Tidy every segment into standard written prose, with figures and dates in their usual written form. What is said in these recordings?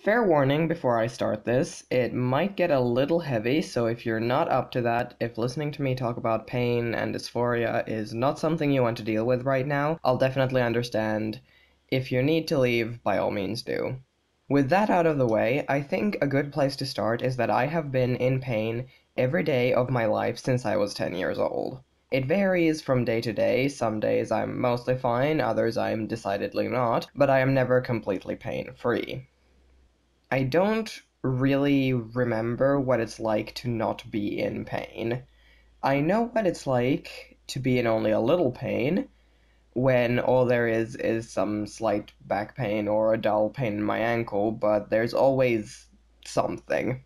Fair warning before I start this, it might get a little heavy, so if you're not up to that, if listening to me talk about pain and dysphoria is not something you want to deal with right now, I'll definitely understand. If you need to leave, by all means do. With that out of the way, I think a good place to start is that I have been in pain every day of my life since I was 10 years old. It varies from day to day. Some days I'm mostly fine, others I'm decidedly not, but I am never completely pain-free. I don't really remember what it's like to not be in pain. I know what it's like to be in only a little pain, when all there is some slight back pain or a dull pain in my ankle, but there's always something.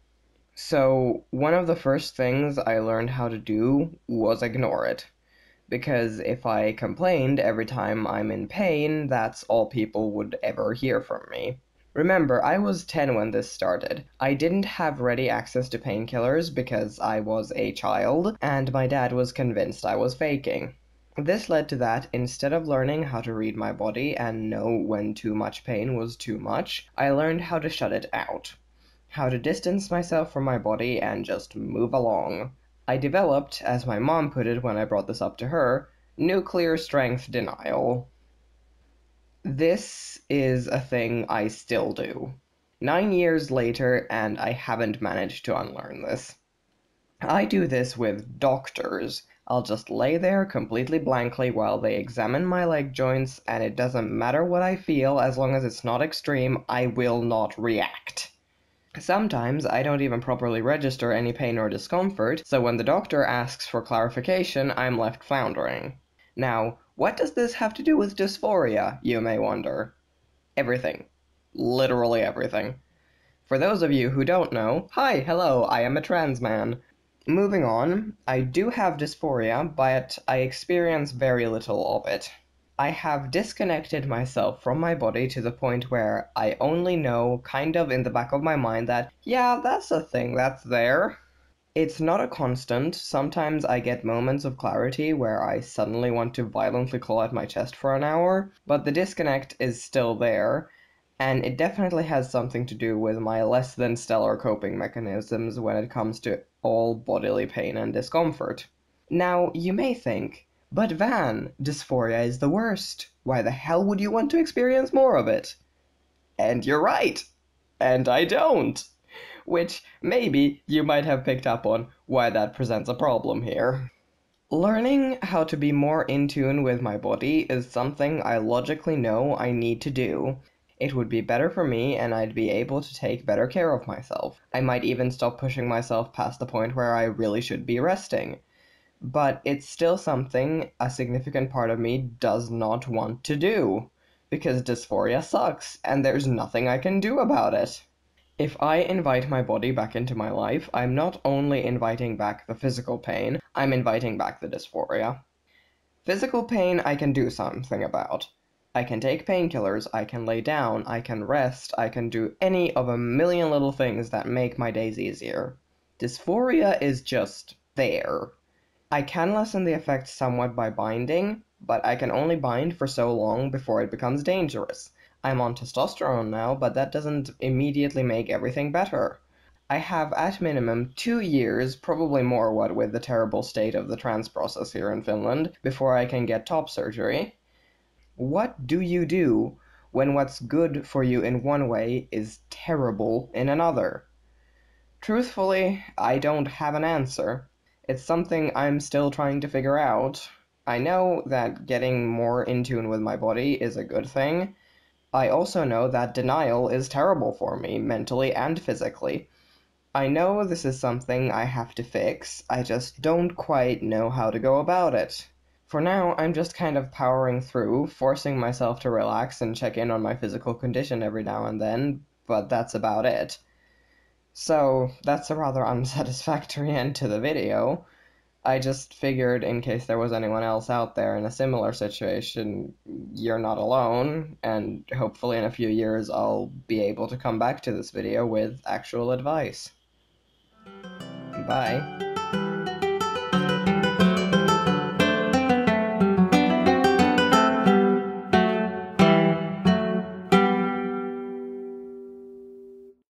So, one of the first things I learned how to do was ignore it. Because if I complained every time I'm in pain, that's all people would ever hear from me. Remember, I was 10 when this started. I didn't have ready access to painkillers because I was a child, and my dad was convinced I was faking. This led to that, instead of learning how to read my body and know when too much pain was too much, I learned how to shut it out. How to distance myself from my body and just move along. I developed, as my mom put it when I brought this up to her, nuclear strength denial. This is a thing I still do. 9 years later, and I haven't managed to unlearn this. I do this with doctors. I'll just lay there completely blankly while they examine my leg joints, and it doesn't matter what I feel, as long as it's not extreme, I will not react. Sometimes I don't even properly register any pain or discomfort, so when the doctor asks for clarification, I'm left floundering. Now, what does this have to do with dysphoria, you may wonder? Everything. Literally everything. For those of you who don't know, hi, hello, I am a trans man. Moving on, I do have dysphoria, but I experience very little of it. I have disconnected myself from my body to the point where I only know, kind of in the back of my mind, that, yeah, that's a thing that's there. It's not a constant. Sometimes I get moments of clarity where I suddenly want to violently claw at my chest for an hour, but the disconnect is still there, and it definitely has something to do with my less than stellar coping mechanisms when it comes to all bodily pain and discomfort. Now, you may think, but Van, dysphoria is the worst. Why the hell would you want to experience more of it? And you're right. And I don't. Which, maybe, you might have picked up on why that presents a problem here. Learning how to be more in tune with my body is something I logically know I need to do. It would be better for me, and I'd be able to take better care of myself. I might even stop pushing myself past the point where I really should be resting. But it's still something a significant part of me does not want to do, because dysphoria sucks, and there's nothing I can do about it. If I invite my body back into my life, I'm not only inviting back the physical pain, I'm inviting back the dysphoria. Physical pain I can do something about. I can take painkillers, I can lay down, I can rest, I can do any of a million little things that make my days easier. Dysphoria is just there. I can lessen the effect somewhat by binding, but I can only bind for so long before it becomes dangerous. I'm on testosterone now, but that doesn't immediately make everything better. I have at minimum 2 years, probably more what with the terrible state of the trans process here in Finland, before I can get top surgery. What do you do when what's good for you in one way is terrible in another? Truthfully, I don't have an answer. It's something I'm still trying to figure out. I know that getting more in tune with my body is a good thing. I also know that denial is terrible for me, mentally and physically. I know this is something I have to fix, I just don't quite know how to go about it. For now, I'm just kind of powering through, forcing myself to relax and check in on my physical condition every now and then, but that's about it. So, that's a rather unsatisfactory end to the video. I just figured, in case there was anyone else out there in a similar situation, you're not alone, and hopefully in a few years I'll be able to come back to this video with actual advice. Bye.